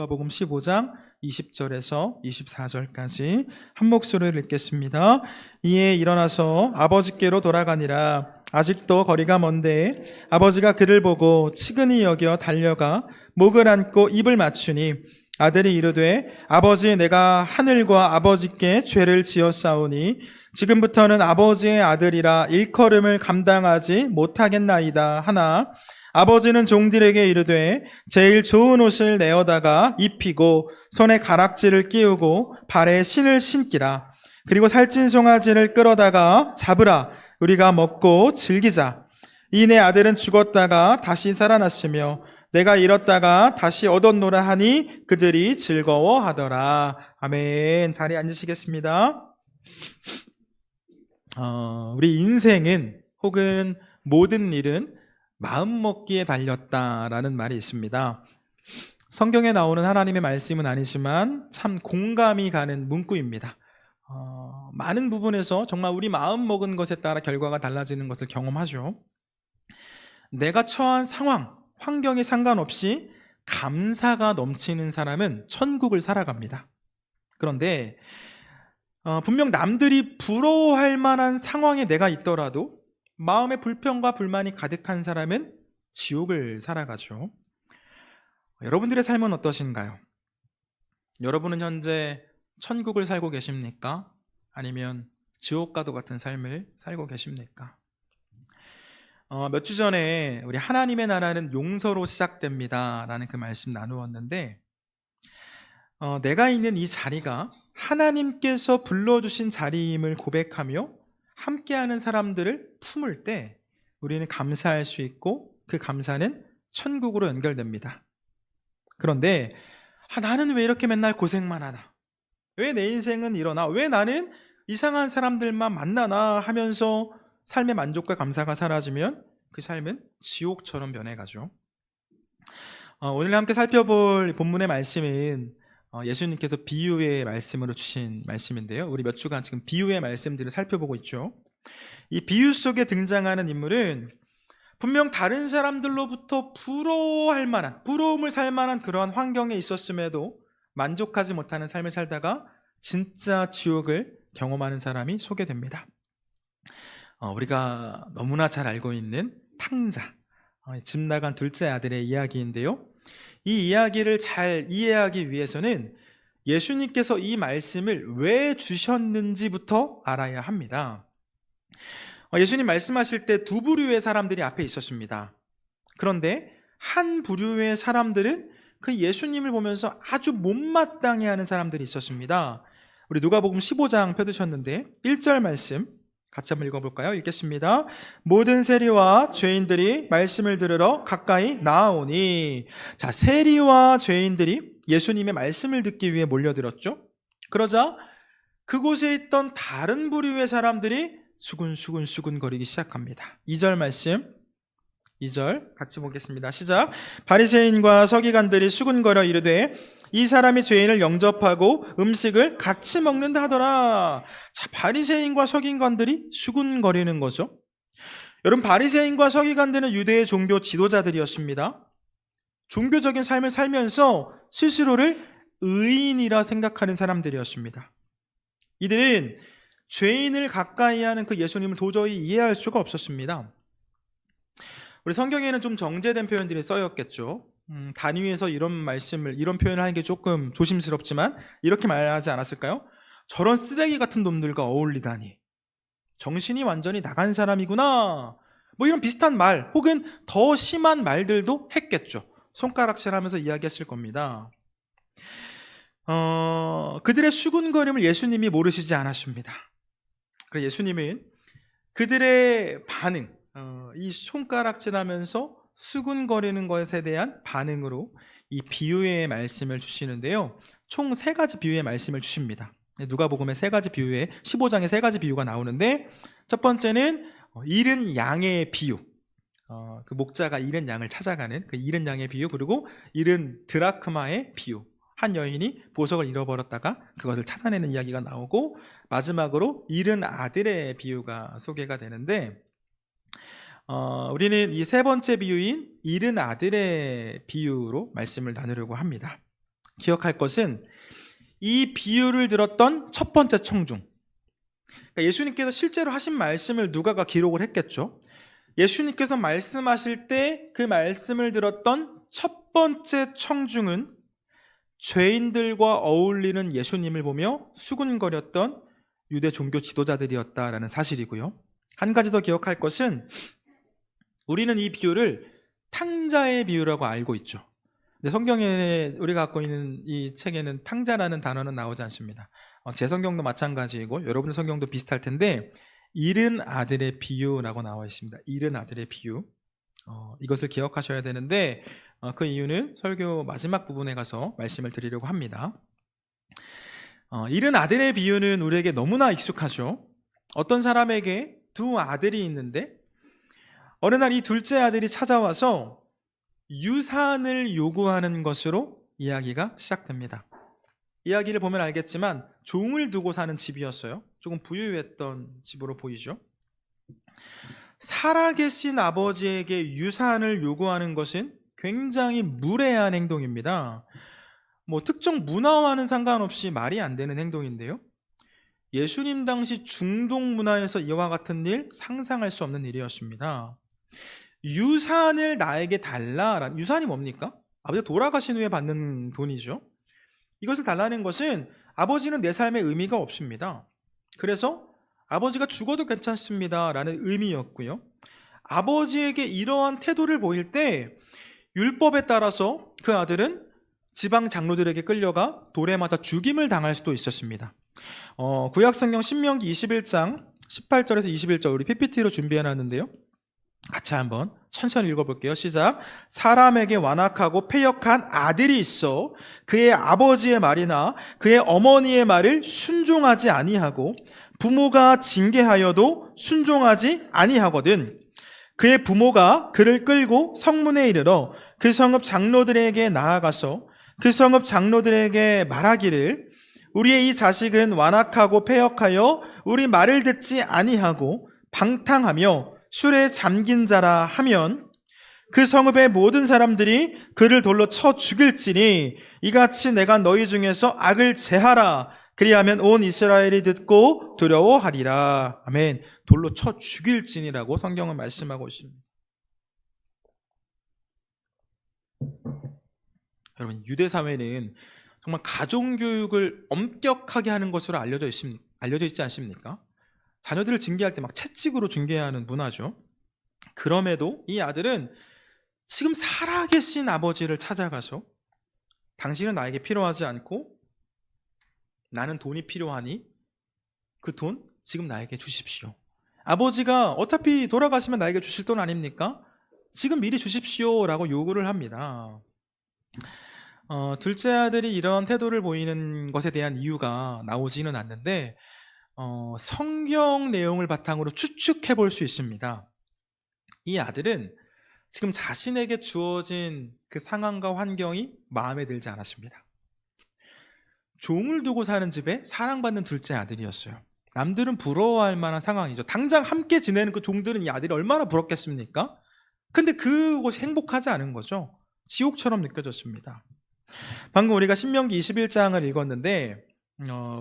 누가복음 15장 20절에서 24절까지 한 목소리를 읽겠습니다. 이에 일어나서 아버지께로 돌아가니라. 아직도 거리가 먼데 아버지가 그를 보고 측은히 여겨 달려가 목을 안고 입을 맞추니 아들이 이르되 아버지, 내가 하늘과 아버지께 죄를 지었사오니 지금부터는 아버지의 아들이라 일컬음을 감당하지 못하겠나이다 하나, 아버지는 종들에게 이르되 제일 좋은 옷을 내어다가 입히고 손에 가락지를 끼우고 발에 신을 신기라. 그리고 살찐 송아지를 끌어다가 잡으라. 우리가 먹고 즐기자. 이 내 아들은 죽었다가 다시 살아났으며 내가 잃었다가 다시 얻었노라 하니 그들이 즐거워하더라. 아멘. 자리에 앉으시겠습니다. 우리 인생은 혹은 모든 일은 마음먹기에 달렸다라는 말이 있습니다. 성경에 나오는 하나님의 말씀은 아니지만 참 공감이 가는 문구입니다. 많은 부분에서 정말 우리 마음 먹은 것에 따라 결과가 달라지는 것을 경험하죠. 내가 처한 상황, 환경에 상관없이 감사가 넘치는 사람은 천국을 살아갑니다. 그런데 분명 남들이 부러워할 만한 상황에 내가 있더라도 마음에 불평과 불만이 가득한 사람은 지옥을 살아가죠. 여러분들의 삶은 어떠신가요? 여러분은 현재 천국을 살고 계십니까? 아니면 지옥과도 같은 삶을 살고 계십니까? 몇 주 전에 우리 하나님의 나라는 용서로 시작됩니다 라는 그 말씀 나누었는데, 내가 있는 이 자리가 하나님께서 불러주신 자리임을 고백하며 함께하는 사람들을 품을 때 우리는 감사할 수 있고 그 감사는 천국으로 연결됩니다. 그런데 나는 왜 이렇게 맨날 고생만 하나? 왜 내 인생은 이러나? 왜 나는 이상한 사람들만 만나나? 하면서 삶의 만족과 감사가 사라지면 그 삶은 지옥처럼 변해가죠. 오늘 함께 살펴볼 본문의 말씀은 예수님께서 비유의 말씀으로 주신 말씀인데요. 우리 몇 주간 지금 비유의 말씀들을 살펴보고 있죠. 이 비유 속에 등장하는 인물은 분명 다른 사람들로부터 부러워할 만한, 부러움을 살 만한 그러한 환경에 있었음에도 만족하지 못하는 삶을 살다가 진짜 지옥을 경험하는 사람이 소개됩니다. 우리가 너무나 잘 알고 있는 탕자, 집 나간 둘째 아들의 이야기인데요. 이 이야기를 잘 이해하기 위해서는 예수님께서 이 말씀을 왜 주셨는지부터 알아야 합니다. 예수님 말씀하실 때 두 부류의 사람들이 앞에 있었습니다. 그런데 한 부류의 사람들은 그 예수님을 보면서 아주 못마땅해 하는 사람들이 있었습니다. 우리 누가복음 15장 펴두셨는데 1절 말씀 같이 한번 읽어볼까요? 읽겠습니다. 모든 세리와 죄인들이 말씀을 들으러 가까이 나아오니. 자, 세리와 죄인들이 예수님의 말씀을 듣기 위해 몰려들었죠. 그러자 그곳에 있던 다른 부류의 사람들이 수군수군 거리기 시작합니다. 2절 말씀, 2절 같이 보겠습니다. 시작. 바리새인과 서기관들이 수군거려 이르되 이 사람이 죄인을 영접하고 음식을 같이 먹는다 하더라. 자, 바리새인과 서기관들이 수군거리는 거죠. 여러분, 바리새인과 서기관들은 유대의 종교 지도자들이었습니다. 종교적인 삶을 살면서 스스로를 의인이라 생각하는 사람들이었습니다. 이들은 죄인을 가까이 하는 그 예수님을 도저히 이해할 수가 없었습니다. 우리 성경에는 좀 정제된 표현들이 써였겠죠. 단위에서 이런 표현을 하는 게 조금 조심스럽지만 이렇게 말하지 않았을까요? 저런 쓰레기 같은 놈들과 어울리다니. 정신이 완전히 나간 사람이구나. 뭐 이런 비슷한 말 혹은 더 심한 말들도 했겠죠. 손가락질하면서 이야기했을 겁니다. 그들의 수군거림을 예수님이 모르시지 않았습니다. 그래서 예수님은 그들의 반응, 이 손가락질하면서 수군거리는 것에 대한 반응으로 이 비유의 말씀을 주시는데요. 총 3가지 비유의 말씀을 주십니다. 누가복음의 3가지 비유에 15장에 3가지 비유가 나오는데, 첫 번째는 잃은 양의 비유. 그 목자가 잃은 양을 찾아가는 그 잃은 양의 비유, 그리고 잃은 드라크마의 비유. 한 여인이 보석을 잃어버렸다가 그것을 찾아내는 이야기가 나오고, 마지막으로 잃은 아들의 비유가 소개가 되는데, 우리는 이 3번째 비유인 잃은 아들의 비유로 말씀을 나누려고 합니다. 기억할 것은 이 비유를 들었던 첫 번째 청중. 그러니까 예수님께서 실제로 하신 말씀을 누가가 기록을 했겠죠. 예수님께서 말씀하실 때 그 말씀을 들었던 첫 번째 청중은 죄인들과 어울리는 예수님을 보며 수군거렸던 유대 종교 지도자들이었다라는 사실이고요. 한 가지 더 기억할 것은 우리는 이 비유를 탕자의 비유라고 알고 있죠. 근데 성경에 우리가 갖고 있는 이 책에는 탕자라는 단어는 나오지 않습니다. 제 성경도 마찬가지이고 여러분 성경도 비슷할 텐데 잃은 아들의 비유라고 나와 있습니다. 잃은 아들의 비유. 이것을 기억하셔야 되는데 그 이유는 설교 마지막 부분에 가서 말씀을 드리려고 합니다. 잃은 아들의 비유는 우리에게 너무나 익숙하죠. 어떤 사람에게 두 아들이 있는데 어느 날 이 둘째 아들이 찾아와서 유산을 요구하는 것으로 이야기가 시작됩니다. 이야기를 보면 알겠지만 종을 두고 사는 집이었어요. 조금 부유했던 집으로 보이죠. 살아계신 아버지에게 유산을 요구하는 것은 굉장히 무례한 행동입니다. 특정 문화와는 상관없이 말이 안 되는 행동인데요. 예수님 당시 중동 문화에서 이와 같은 일 상상할 수 없는 일이었습니다. 유산을 나에게 달라. 유산이 뭡니까? 아버지가 돌아가신 후에 받는 돈이죠. 이것을 달라는 것은 아버지는 내 삶에 의미가 없습니다. 그래서 아버지가 죽어도 괜찮습니다 라는 의미였고요. 아버지에게 이러한 태도를 보일 때 율법에 따라서 그 아들은 지방 장로들에게 끌려가 돌에 맞아 죽임을 당할 수도 있었습니다. 구약성경 신명기 21장 18절에서 21절 우리 PPT로 준비해놨는데요. 같이 한번 천천히 읽어볼게요. 시작. 사람에게 완악하고 패역한 아들이 있어 그의 아버지의 말이나 그의 어머니의 말을 순종하지 아니하고 부모가 징계하여도 순종하지 아니하거든. 그의 부모가 그를 끌고 성문에 이르러 그 성읍 장로들에게 나아가서 그 성읍 장로들에게 말하기를 우리의 이 자식은 완악하고 패역하여 우리 말을 듣지 아니하고 방탕하며 술에 잠긴 자라 하면 그 성읍의 모든 사람들이 그를 돌로 쳐 죽일지니 이같이 내가 너희 중에서 악을 제하라. 그리하면 온 이스라엘이 듣고 두려워하리라. 아멘. 돌로 쳐 죽일지니라고 성경은 말씀하고 있습니다. 여러분, 유대 사회는 정말 가정교육을 엄격하게 하는 것으로 알려져 있지 않습니까? 자녀들을 징계할 때 막 채찍으로 징계하는 문화죠. 그럼에도 이 아들은 지금 살아계신 아버지를 찾아가서 당신은 나에게 필요하지 않고 나는 돈이 필요하니 그 돈 지금 나에게 주십시오. 아버지가 어차피 돌아가시면 나에게 주실 돈 아닙니까? 지금 미리 주십시오 라고 요구를 합니다. 둘째 아들이 이런 태도를 보이는 것에 대한 이유가 나오지는 않는데 성경 내용을 바탕으로 추측해 볼 수 있습니다. 이 아들은 지금 자신에게 주어진 그 상황과 환경이 마음에 들지 않았습니다. 종을 두고 사는 집에 사랑받는 둘째 아들이었어요. 남들은 부러워할 만한 상황이죠. 당장 함께 지내는 그 종들은 이 아들이 얼마나 부럽겠습니까? 근데 그곳이 행복하지 않은 거죠. 지옥처럼 느껴졌습니다. 방금 우리가 신명기 21장을 읽었는데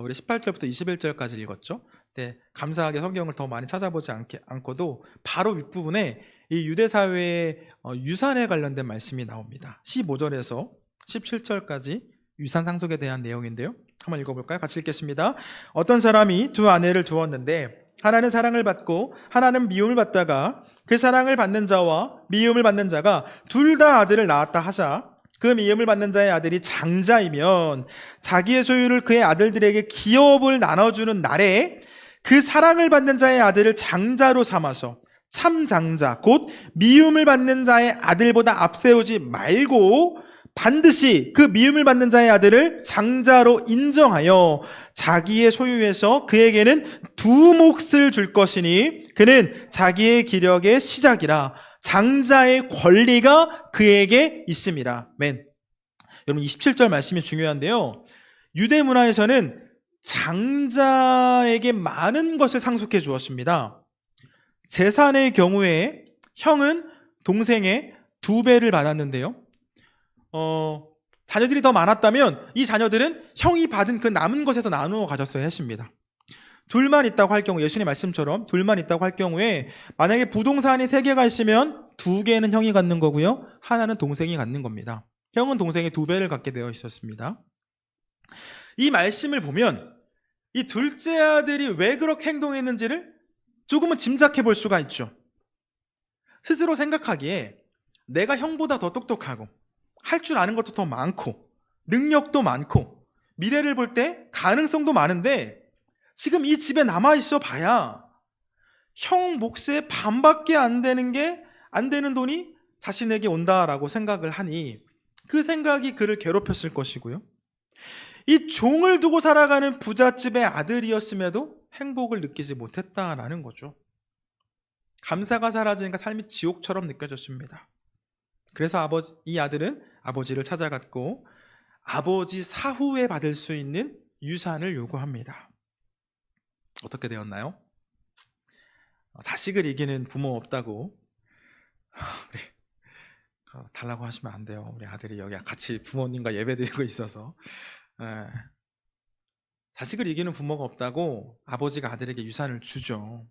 우리 18절부터 21절까지 읽었죠. 네, 감사하게 성경을 더 많이 찾아보지 않고도 바로 윗부분에 이 유대사회의 유산에 관련된 말씀이 나옵니다. 15절에서 17절까지 유산 상속에 대한 내용인데요. 한번 읽어볼까요? 같이 읽겠습니다. 어떤 사람이 두 아내를 두었는데 하나는 사랑을 받고 하나는 미움을 받다가 그 사랑을 받는 자와 미움을 받는 자가 둘 다 아들을 낳았다 하자 그 미움을 받는 자의 아들이 장자이면 자기의 소유를 그의 아들들에게 기업을 나눠주는 날에 그 사랑을 받는 자의 아들을 장자로 삼아서 참 장자 곧 미움을 받는 자의 아들보다 앞세우지 말고 반드시 그 미움을 받는 자의 아들을 장자로 인정하여 자기의 소유에서 그에게는 두 몫을 줄 것이니 그는 자기의 기력의 시작이라 장자의 권리가 그에게 있음이라. 아멘. 여러분 27절 말씀이 중요한데요. 유대 문화에서는 장자에게 많은 것을 상속해 주었습니다. 재산의 경우에 형은 동생의 2배를 받았는데요. 자녀들이 더 많았다면 이 자녀들은 형이 받은 그 남은 것에서 나누어 가졌어야 했습니다. 둘만 있다고 할 경우, 예수님 말씀처럼 둘만 있다고 할 경우에 만약에 부동산이 3개가 있으면 2개는 형이 갖는 거고요, 하나는 동생이 갖는 겁니다. 형은 동생의 2배를 갖게 되어 있었습니다. 이 말씀을 보면 이 둘째 아들이 왜 그렇게 행동했는지를 조금은 짐작해 볼 수가 있죠. 스스로 생각하기에 내가 형보다 더 똑똑하고 할 줄 아는 것도 더 많고 능력도 많고 미래를 볼 때 가능성도 많은데 지금 이 집에 남아있어 봐야 형 몫의 반밖에 안 되는 돈이 자신에게 온다라고 생각을 하니 그 생각이 그를 괴롭혔을 것이고요. 이 종을 두고 살아가는 부잣집의 아들이었음에도 행복을 느끼지 못했다라는 거죠. 감사가 사라지니까 삶이 지옥처럼 느껴졌습니다. 그래서 이 아들은 아버지를 찾아갔고 아버지 사후에 받을 수 있는 유산을 요구합니다. 어떻게 되었나요? 자식을 이기는 부모 없다고 달라고 하시면 안 돼요. 우리 아들이 여기 같이 부모님과 예배드리고 있어서. 자식을 이기는 부모가 없다고 아버지가 아들에게 유산을 주죠.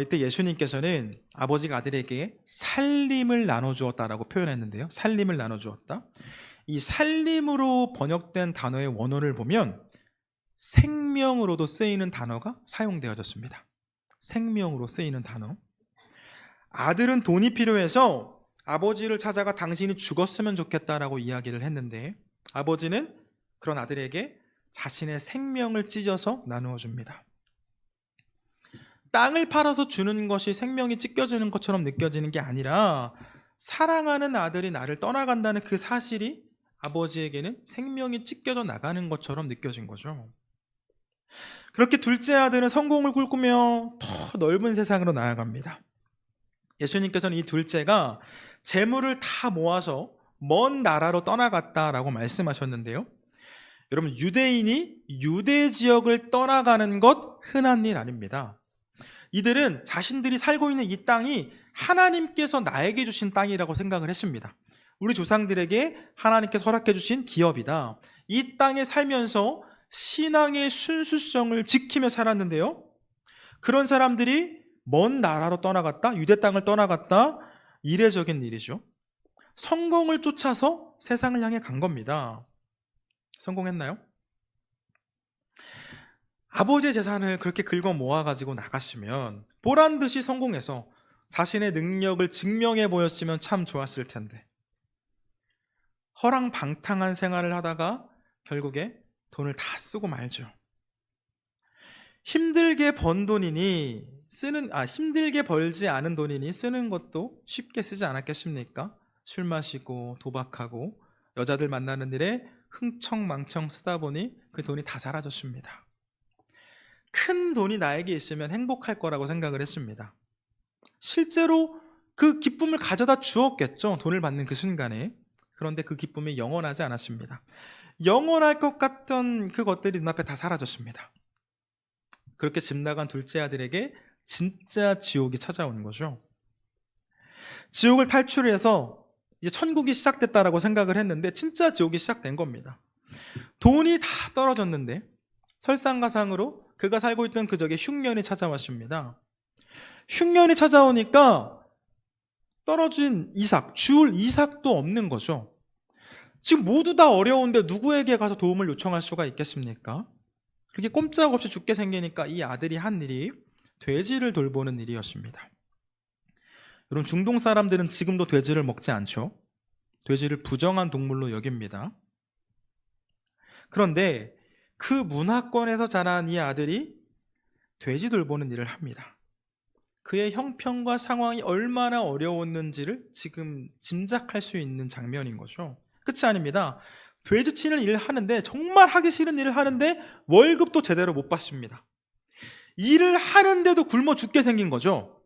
이때 예수님께서는 아버지가 아들에게 살림을 나눠주었다라고 표현했는데요. 살림을 나눠주었다. 이 살림으로 번역된 단어의 원어를 보면 생명으로도 쓰이는 단어가 사용되어졌습니다. 생명으로 쓰이는 단어. 아들은 돈이 필요해서 아버지를 찾아가 당신이 죽었으면 좋겠다라고 이야기를 했는데 아버지는 그런 아들에게 자신의 생명을 찢어서 나누어 줍니다. 땅을 팔아서 주는 것이 생명이 찢겨지는 것처럼 느껴지는 게 아니라 사랑하는 아들이 나를 떠나간다는 그 사실이 아버지에게는 생명이 찢겨져 나가는 것처럼 느껴진 거죠. 그렇게 둘째 아들은 성공을 꿈꾸며 더 넓은 세상으로 나아갑니다. 예수님께서는 이 둘째가 재물을 다 모아서 먼 나라로 떠나갔다라고 말씀하셨는데요. 여러분, 유대인이 유대 지역을 떠나가는 것 흔한 일 아닙니다. 이들은 자신들이 살고 있는 이 땅이 하나님께서 나에게 주신 땅이라고 생각을 했습니다. 우리 조상들에게 하나님께서 허락해 주신 기업이다. 이 땅에 살면서 신앙의 순수성을 지키며 살았는데요. 그런 사람들이 먼 나라로 떠나갔다, 유대 땅을 떠나갔다, 이례적인 일이죠. 성공을 쫓아서 세상을 향해 간 겁니다. 성공했나요? 아버지의 재산을 그렇게 긁어 모아가지고 나갔으면 보란 듯이 성공해서 자신의 능력을 증명해 보였으면 참 좋았을 텐데 허랑방탕한 생활을 하다가 결국에 돈을 다 쓰고 말죠. 힘들게 번 돈이니 힘들게 벌지 않은 돈이니 쓰는 것도 쉽게 쓰지 않았겠습니까? 술 마시고 도박하고 여자들 만나는 일에 흥청망청 쓰다 보니 그 돈이 다 사라졌습니다. 큰 돈이 나에게 있으면 행복할 거라고 생각을 했습니다. 실제로 그 기쁨을 가져다 주었겠죠. 돈을 받는 그 순간에. 그런데 그 기쁨이 영원하지 않았습니다. 영원할 것 같던 그것들이 눈앞에 다 사라졌습니다. 그렇게 집 나간 둘째 아들에게 진짜 지옥이 찾아온 거죠. 지옥을 탈출해서 이제 천국이 시작됐다라고 생각을 했는데 진짜 지옥이 시작된 겁니다. 돈이 다 떨어졌는데 설상가상으로 그가 살고 있던 그 적에 흉년이 찾아왔습니다. 흉년이 찾아오니까 떨어진 이삭, 주울 이삭도 없는 거죠. 지금 모두 다 어려운데 누구에게 가서 도움을 요청할 수가 있겠습니까? 그렇게 꼼짝없이 죽게 생기니까 이 아들이 한 일이 돼지를 돌보는 일이었습니다. 여러분, 중동 사람들은 지금도 돼지를 먹지 않죠. 돼지를 부정한 동물로 여깁니다. 그런데 그 문화권에서 자란 이 아들이 돼지 돌보는 일을 합니다. 그의 형편과 상황이 얼마나 어려웠는지를 지금 짐작할 수 있는 장면인 거죠. 끝이 아닙니다. 돼지 치는 일을 하는데, 정말 하기 싫은 일을 하는데 월급도 제대로 못 받습니다. 일을 하는데도 굶어 죽게 생긴 거죠.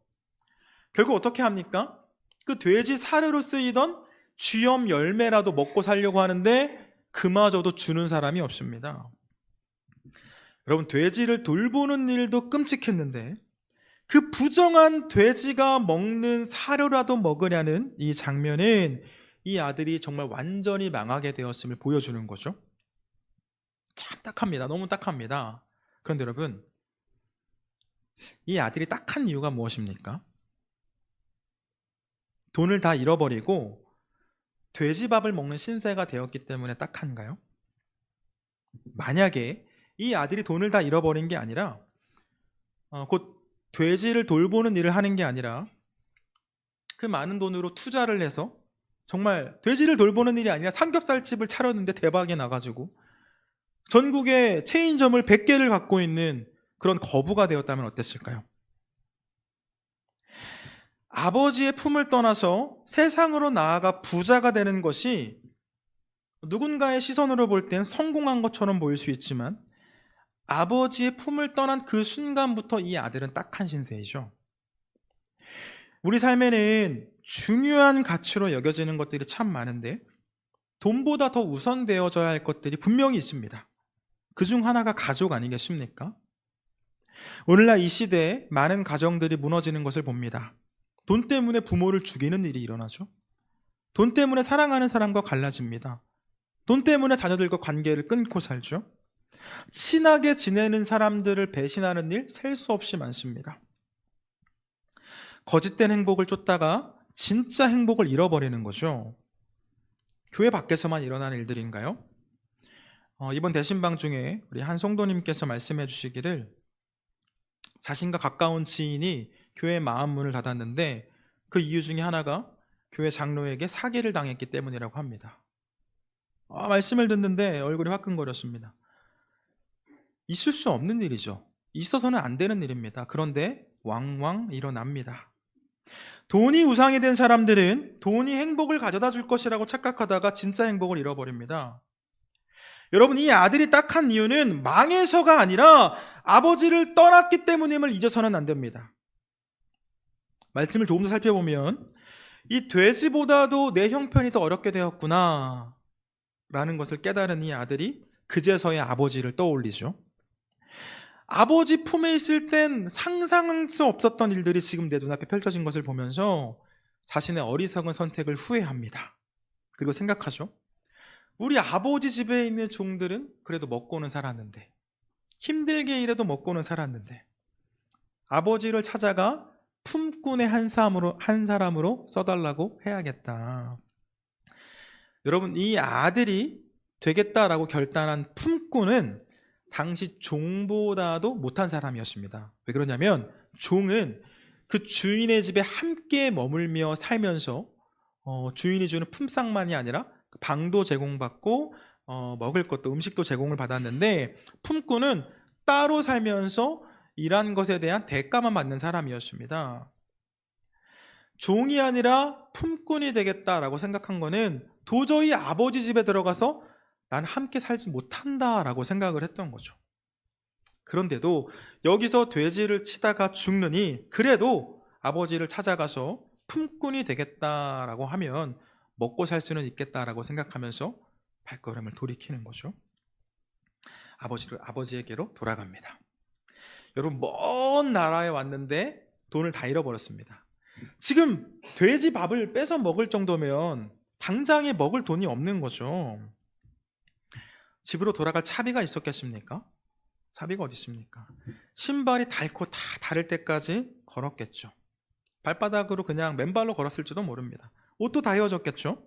결국 어떻게 합니까? 그 돼지 사료로 쓰이던 쥐염 열매라도 먹고 살려고 하는데 그마저도 주는 사람이 없습니다. 여러분, 돼지를 돌보는 일도 끔찍했는데 그 부정한 돼지가 먹는 사료라도 먹으려는 이 장면은 이 아들이 정말 완전히 망하게 되었음을 보여주는 거죠. 참 딱합니다. 너무 딱합니다. 그런데 여러분, 이 아들이 딱한 이유가 무엇입니까? 돈을 다 잃어버리고 돼지밥을 먹는 신세가 되었기 때문에 딱한가요? 만약에 이 아들이 돈을 다 잃어버린 게 아니라 곧 돼지를 돌보는 일을 하는 게 아니라 그 많은 돈으로 투자를 해서 정말 돼지를 돌보는 일이 아니라 삼겹살집을 차렸는데 대박이 나가지고 전국에 체인점을 100개를 갖고 있는 그런 거부가 되었다면 어땠을까요? 아버지의 품을 떠나서 세상으로 나아가 부자가 되는 것이 누군가의 시선으로 볼 땐 성공한 것처럼 보일 수 있지만 아버지의 품을 떠난 그 순간부터 이 아들은 딱한 신세이죠. 우리 삶에는 중요한 가치로 여겨지는 것들이 참 많은데 돈보다 더 우선되어져야 할 것들이 분명히 있습니다. 그중 하나가 가족 아니겠습니까? 오늘날 이 시대에 많은 가정들이 무너지는 것을 봅니다. 돈 때문에 부모를 죽이는 일이 일어나죠. 돈 때문에 사랑하는 사람과 갈라집니다. 돈 때문에 자녀들과 관계를 끊고 살죠. 친하게 지내는 사람들을 배신하는 일 셀 수 없이 많습니다. 거짓된 행복을 쫓다가 진짜 행복을 잃어버리는 거죠. 교회 밖에서만 일어나는 일들인가요? 이번 대신방 중에 우리 한 성도님께서 말씀해 주시기를 자신과 가까운 지인이 교회 마음 문을 닫았는데 그 이유 중에 하나가 교회 장로에게 사기를 당했기 때문이라고 합니다. 말씀을 듣는데 얼굴이 화끈거렸습니다. 있을 수 없는 일이죠. 있어서는 안 되는 일입니다. 그런데 왕왕 일어납니다. 돈이 우상이 된 사람들은 돈이 행복을 가져다 줄 것이라고 착각하다가 진짜 행복을 잃어버립니다. 여러분, 이 아들이 딱한 이유는 망해서가 아니라 아버지를 떠났기 때문임을 잊어서는 안 됩니다. 말씀을 조금 더 살펴보면 이 돼지보다도 내 형편이 더 어렵게 되었구나 라는 것을 깨달은 이 아들이 그제서야 아버지를 떠올리죠. 아버지 품에 있을 땐 상상할 수 없었던 일들이 지금 내 눈앞에 펼쳐진 것을 보면서 자신의 어리석은 선택을 후회합니다. 그리고 생각하죠. 우리 아버지 집에 있는 종들은 그래도 먹고는 살았는데, 힘들게 일해도 먹고는 살았는데, 아버지를 찾아가 품꾼의 한 사람으로 써달라고 해야겠다. 여러분, 이 아들이 되겠다라고 결단한 품꾼은 당시 종보다도 못한 사람이었습니다. 왜 그러냐면 종은 그 주인의 집에 함께 머물며 살면서 주인이 주는 품삯만이 아니라 방도 제공받고 먹을 것도 음식도 제공을 받았는데 품꾼은 따로 살면서 일한 것에 대한 대가만 받는 사람이었습니다. 종이 아니라 품꾼이 되겠다라고 생각한 거는 도저히 아버지 집에 들어가서 난 함께 살지 못한다라고 생각을 했던 거죠. 그런데도 여기서 돼지를 치다가 죽느니 그래도 아버지를 찾아가서 품꾼이 되겠다라고 하면 먹고 살 수는 있겠다라고 생각하면서 발걸음을 돌이키는 거죠. 아버지에게로 돌아갑니다. 여러분, 먼 나라에 왔는데 돈을 다 잃어버렸습니다. 지금 돼지 밥을 뺏어 먹을 정도면 당장에 먹을 돈이 없는 거죠. 집으로 돌아갈 차비가 있었겠습니까? 차비가 어디 있습니까? 신발이 닳고 다 닳을 때까지 걸었겠죠. 발바닥으로 그냥 맨발로 걸었을지도 모릅니다. 옷도 다 헤어졌겠죠.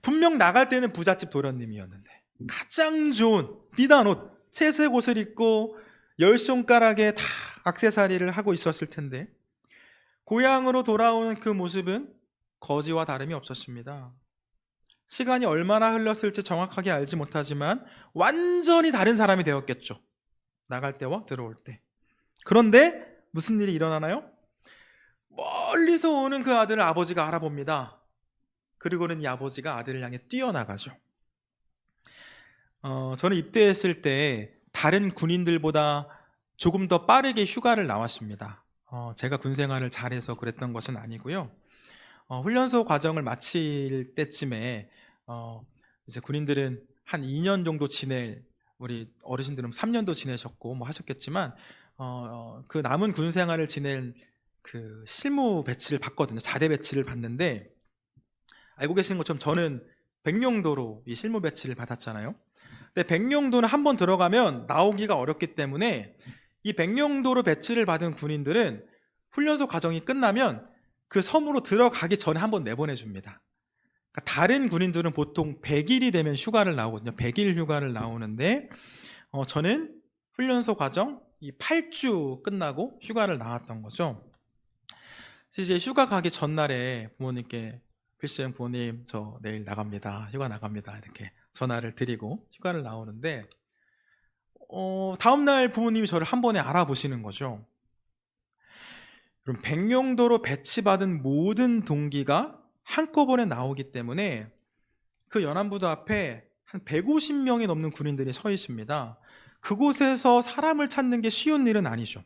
분명 나갈 때는 부잣집 도련님이었는데 가장 좋은 비단 옷, 채색 옷을 입고 10손가락에 다 액세서리를 하고 있었을 텐데 고향으로 돌아오는 그 모습은 거지와 다름이 없었습니다. 시간이 얼마나 흘렀을지 정확하게 알지 못하지만 완전히 다른 사람이 되었겠죠. 나갈 때와 들어올 때. 그런데 무슨 일이 일어나나요? 멀리서 오는 그 아들을 아버지가 알아봅니다. 그리고는 이 아버지가 아들을 향해 뛰어나가죠. 저는 입대했을 때 다른 군인들보다 조금 더 빠르게 휴가를 나왔습니다. 제가 군 생활을 잘해서 그랬던 것은 아니고요. 훈련소 과정을 마칠 때쯤에 이제 군인들은 한 2년 정도 지낼, 우리 어르신들은 3년도 지내셨고 뭐 하셨겠지만 그 남은 군 생활을 지낼 그 실무 배치를 받거든요. 자대 배치를 받는데 알고 계시는 것처럼 저는 백령도로 이 실무 배치를 받았잖아요. 근데 백령도는 한번 들어가면 나오기가 어렵기 때문에 이 백령도로 배치를 받은 군인들은 훈련소 과정이 끝나면 그 섬으로 들어가기 전에 한번 내보내줍니다. 그러니까 다른 군인들은 보통 100일이 되면 휴가를 나오거든요. 100일 휴가를 나오는데 저는 훈련소 과정 이 8주 끝나고 휴가를 나왔던 거죠. 이제 휴가 가기 전날에 부모님께 필수형 부모님 저 내일 나갑니다. 휴가 나갑니다. 이렇게 전화를 드리고 휴가를 나오는데 다음날 부모님이 저를 한 번에 알아보시는 거죠. 그럼 백령도로 배치받은 모든 동기가 한꺼번에 나오기 때문에 그 연안부두 앞에 한 150명이 넘는 군인들이 서 있습니다. 그곳에서 사람을 찾는 게 쉬운 일은 아니죠.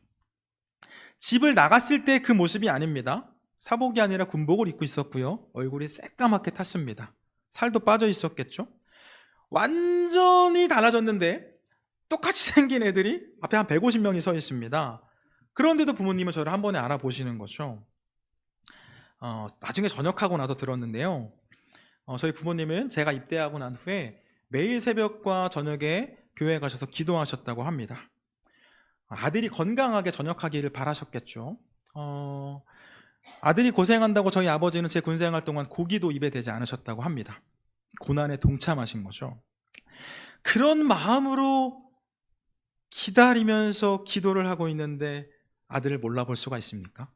집을 나갔을 때 그 모습이 아닙니다. 사복이 아니라 군복을 입고 있었고요. 얼굴이 새까맣게 탔습니다. 살도 빠져 있었겠죠. 완전히 달라졌는데 똑같이 생긴 애들이 앞에 한 150명이 서 있습니다. 그런데도 부모님은 저를 한 번에 알아보시는 거죠. 나중에 전역하고 나서 들었는데요. 저희 부모님은 제가 입대하고 난 후에 매일 새벽과 저녁에 교회에 가셔서 기도하셨다고 합니다. 아들이 건강하게 전역하기를 바라셨겠죠. 아들이 고생한다고 저희 아버지는 제 군생활 동안 고기도 입에 대지 않으셨다고 합니다. 고난에 동참하신 거죠. 그런 마음으로 기다리면서 기도를 하고 있는데 아들을 몰라볼 수가 있습니까?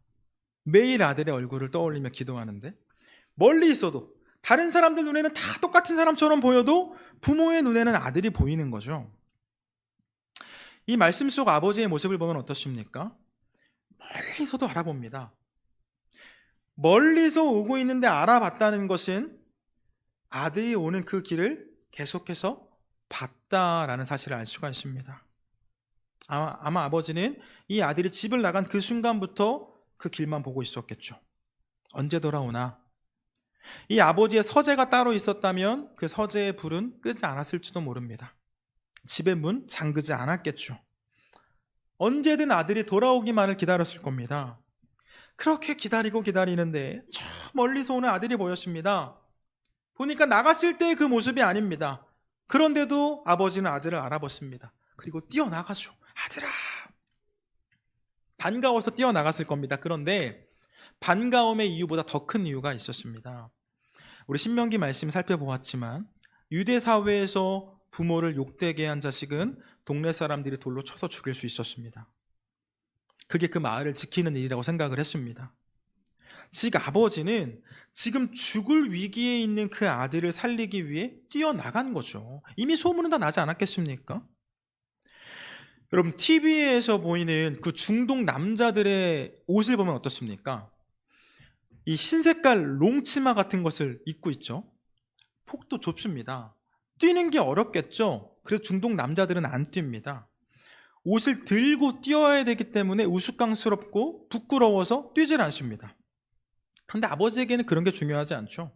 매일 아들의 얼굴을 떠올리며 기도하는데 멀리 있어도 다른 사람들 눈에는 다 똑같은 사람처럼 보여도 부모의 눈에는 아들이 보이는 거죠. 이 말씀 속 아버지의 모습을 보면 어떻습니까? 멀리서도 알아봅니다. 멀리서 오고 있는데 알아봤다는 것은 아들이 오는 그 길을 계속해서 봤다라는 사실을 알 수가 있습니다. 아마 아버지는 이 아들이 집을 나간 그 순간부터 그 길만 보고 있었겠죠. 언제 돌아오나? 이 아버지의 서재가 따로 있었다면 그 서재의 불은 끄지 않았을지도 모릅니다. 집의 문 잠그지 않았겠죠. 언제든 아들이 돌아오기만을 기다렸을 겁니다. 그렇게 기다리고 기다리는데 저 멀리서 오는 아들이 보였습니다. 보니까 나갔을 때 그 모습이 아닙니다. 그런데도 아버지는 아들을 알아봤습니다. 그리고 뛰어나가죠. 아들아! 반가워서 뛰어나갔을 겁니다. 그런데 반가움의 이유보다 더 큰 이유가 있었습니다. 우리 신명기 말씀 살펴보았지만 유대 사회에서 부모를 욕되게 한 자식은 동네 사람들이 돌로 쳐서 죽일 수 있었습니다. 그게 그 마을을 지키는 일이라고 생각을 했습니다. 즉 아버지는 지금 죽을 위기에 있는 그 아들을 살리기 위해 뛰어나간 거죠. 이미 소문은 다 나지 않았겠습니까? 여러분 TV에서 보이는 그 중동 남자들의 옷을 보면 어떻습니까? 이 흰색깔 롱치마 같은 것을 입고 있죠. 폭도 좁습니다. 뛰는 게 어렵겠죠. 그래서 중동 남자들은 안 뜁니다. 옷을 들고 뛰어야 되기 때문에 우스꽝스럽고 부끄러워서 뛰질 않습니다. 그런데 아버지에게는 그런 게 중요하지 않죠.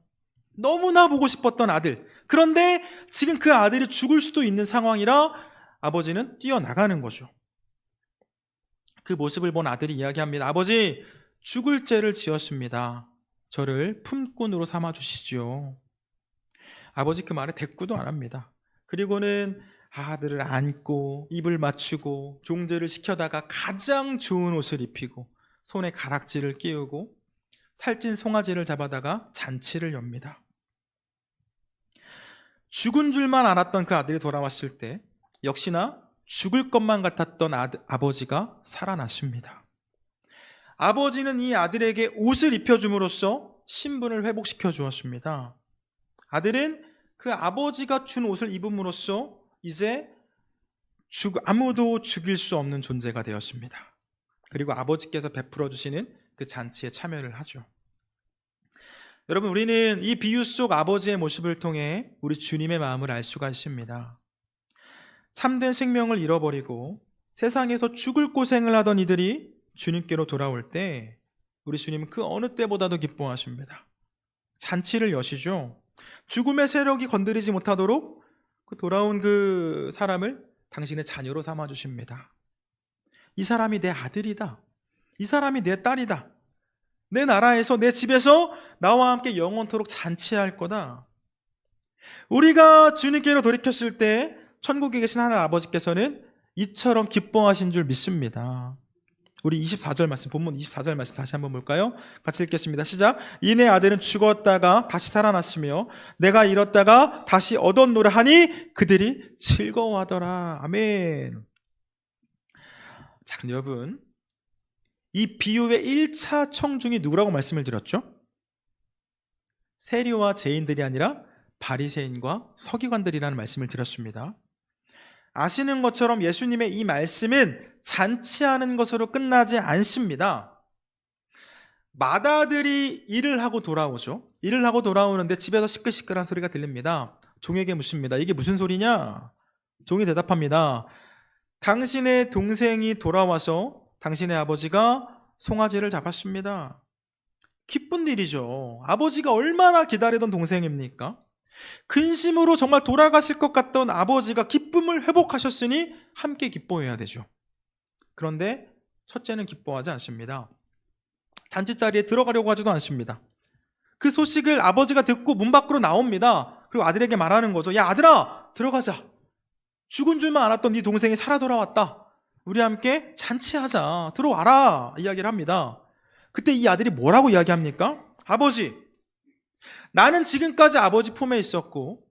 너무나 보고 싶었던 아들. 그런데 지금 그 아들이 죽을 수도 있는 상황이라 아버지는 뛰어나가는 거죠. 그 모습을 본 아들이 이야기합니다. 아버지, 죽을 죄를 지었습니다. 저를 품꾼으로 삼아 주시지요. 아버지 그 말에 대꾸도 안 합니다. 그리고는 아들을 안고 입을 맞추고 종들을 시켜다가 가장 좋은 옷을 입히고 손에 가락지를 끼우고 살찐 송아지를 잡아다가 잔치를 엽니다. 죽은 줄만 알았던 그 아들이 돌아왔을 때 역시나 죽을 것만 같았던 아버지가 살아났습니다. 아버지는 이 아들에게 옷을 입혀줌으로써 신분을 회복시켜 주었습니다. 아들은 그 아버지가 준 옷을 입음으로써 이제 아무도 죽일 수 없는 존재가 되었습니다. 그리고 아버지께서 베풀어 주시는 그 잔치에 참여를 하죠. 여러분, 우리는 이 비유 속 아버지의 모습을 통해 우리 주님의 마음을 알 수가 있습니다. 참된 생명을 잃어버리고 세상에서 죽을 고생을 하던 이들이 주님께로 돌아올 때 우리 주님은 그 어느 때보다도 기뻐하십니다. 잔치를 여시죠. 죽음의 세력이 건드리지 못하도록 그 돌아온 그 사람을 당신의 자녀로 삼아 주십니다. 이 사람이 내 아들이다. 이 사람이 내 딸이다. 내 나라에서, 내 집에서 나와 함께 영원토록 잔치할 거다. 우리가 주님께로 돌이켰을 때 천국에 계신 하나님 아버지께서는 이처럼 기뻐하신 줄 믿습니다. 우리 24절 말씀, 본문 24절 말씀 다시 한번 볼까요? 같이 읽겠습니다. 시작. 이내 아들은 죽었다가 다시 살아났으며 내가 잃었다가 다시 얻었노라 하니 그들이 즐거워하더라. 아멘. 자, 그럼 여러분, 이 비유의 1차 청중이 누구라고 말씀을 드렸죠? 세리와 죄인들이 아니라 바리새인과 서기관들이라는 말씀을 드렸습니다. 아시는 것처럼 예수님의 이 말씀은 잔치하는 것으로 끝나지 않습니다. 맏아들이 일을 하고 돌아오죠. 일을 하고 돌아오는데 집에서 시끌시끌한 소리가 들립니다. 종에게 묻습니다. 이게 무슨 소리냐? 종이 대답합니다. 당신의 동생이 돌아와서 당신의 아버지가 송아지를 잡았습니다. 기쁜 일이죠. 아버지가 얼마나 기다리던 동생입니까? 근심으로 정말 돌아가실 것 같던 아버지가 기쁨을 회복하셨으니 함께 기뻐해야 되죠. 그런데 첫째는 기뻐하지 않습니다. 잔치자리에 들어가려고 하지도 않습니다. 그 소식을 아버지가 듣고 문 밖으로 나옵니다. 그리고 아들에게 말하는 거죠. 야, 아들아, 들어가자. 죽은 줄만 알았던 네 동생이 살아 돌아왔다. 우리 함께 잔치하자. 들어와라. 이야기를 합니다. 그때 이 아들이 뭐라고 이야기합니까? 아버지, 나는 지금까지 아버지 품에 있었고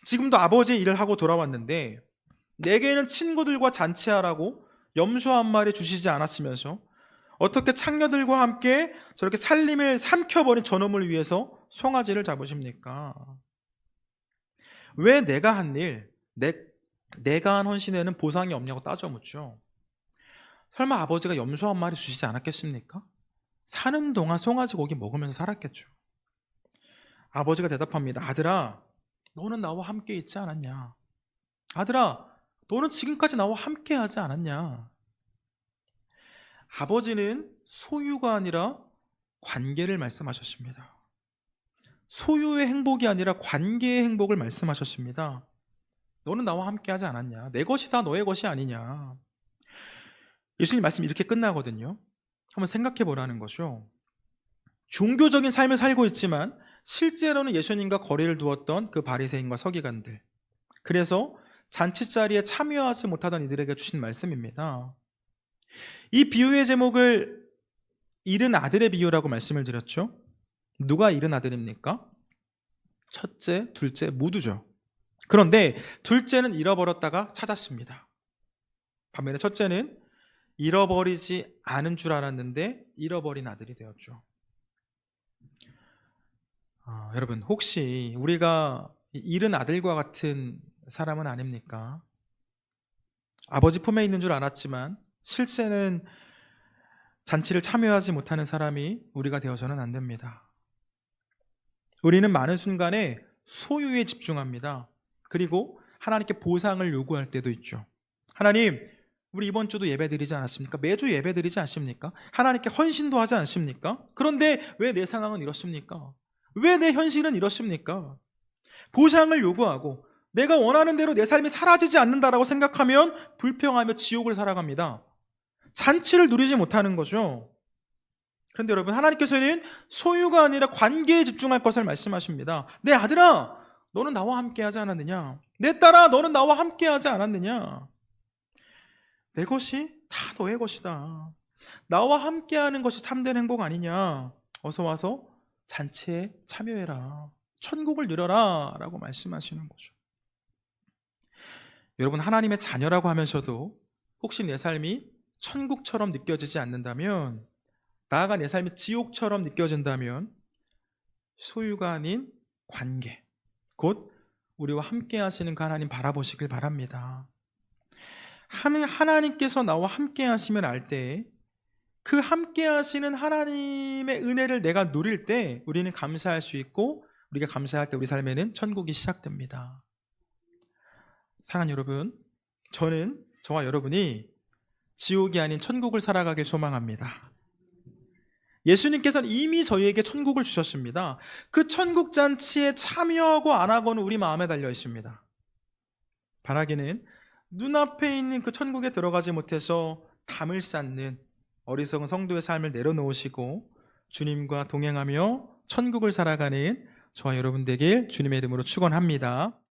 지금도 아버지의 일을 하고 돌아왔는데 내게는 친구들과 잔치하라고 염소 한 마리 주시지 않았으면서 어떻게 창녀들과 함께 저렇게 살림을 삼켜버린 저놈을 위해서 송아지를 잡으십니까? 왜 내가 한 일, 내가 한 헌신에는 보상이 없냐고 따져 묻죠. 설마 아버지가 염소 한 마리 주시지 않았겠습니까? 사는 동안 송아지 고기 먹으면서 살았겠죠. 아버지가 대답합니다. 아들아, 너는 나와 함께 있지 않았냐? 아들아, 너는 지금까지 나와 함께 하지 않았냐? 아버지는 소유가 아니라 관계를 말씀하셨습니다. 소유의 행복이 아니라 관계의 행복을 말씀하셨습니다. 너는 나와 함께 하지 않았냐? 내 것이 다 너의 것이 아니냐? 예수님 말씀이 이렇게 끝나거든요. 한번 생각해 보라는 거죠. 종교적인 삶을 살고 있지만 실제로는 예수님과 거리를 두었던 그 바리새인과 서기관들, 그래서 잔치자리에 참여하지 못하던 이들에게 주신 말씀입니다. 이 비유의 제목을 잃은 아들의 비유라고 말씀을 드렸죠. 누가 잃은 아들입니까? 첫째, 둘째 모두죠. 그런데 둘째는 잃어버렸다가 찾았습니다. 반면에 첫째는 잃어버리지 않은 줄 알았는데 잃어버린 아들이 되었죠. 여러분, 혹시 우리가 잃은 아들과 같은 사람은 아닙니까? 아버지 품에 있는 줄 알았지만 실제는 잔치를 참여하지 못하는 사람이 우리가 되어서는 안 됩니다. 우리는 많은 순간에 소유에 집중합니다. 그리고 하나님께 보상을 요구할 때도 있죠. 하나님, 우리 이번 주도 예배 드리지 않았습니까? 매주 예배 드리지 않습니까? 하나님께 헌신도 하지 않습니까? 그런데 왜 내 상황은 이렇습니까? 왜 내 현실은 이렇습니까? 보상을 요구하고 내가 원하는 대로 내 삶이 사라지지 않는다라고 생각하면 불평하며 지옥을 살아갑니다. 잔치를 누리지 못하는 거죠. 그런데 여러분, 하나님께서는 소유가 아니라 관계에 집중할 것을 말씀하십니다. 내 아들아, 너는 나와 함께 하지 않았느냐? 내 딸아, 너는 나와 함께 하지 않았느냐? 내 것이 다 너의 것이다. 나와 함께 하는 것이 참된 행복 아니냐? 어서 와서 잔치에 참여해라. 천국을 누려라 라고 말씀하시는 거죠. 여러분, 하나님의 자녀라고 하면서도 혹시 내 삶이 천국처럼 느껴지지 않는다면, 나아가 내 삶이 지옥처럼 느껴진다면 소유가 아닌 관계, 곧 우리와 함께 하시는 그 하나님 바라보시길 바랍니다. 하나님께서 나와 함께 하시면 알 때, 그 함께 하시는 하나님의 은혜를 내가 누릴 때 우리는 감사할 수 있고, 우리가 감사할 때 우리 삶에는 천국이 시작됩니다. 사랑하는 여러분, 저는 저와 여러분이 지옥이 아닌 천국을 살아가길 소망합니다. 예수님께서는 이미 저희에게 천국을 주셨습니다. 그 천국 잔치에 참여하고 안 하고는 우리 마음에 달려 있습니다. 바라기는 눈앞에 있는 그 천국에 들어가지 못해서 담을 쌓는 어리석은 성도의 삶을 내려놓으시고 주님과 동행하며 천국을 살아가는 저와 여러분 되길 주님의 이름으로 축원합니다.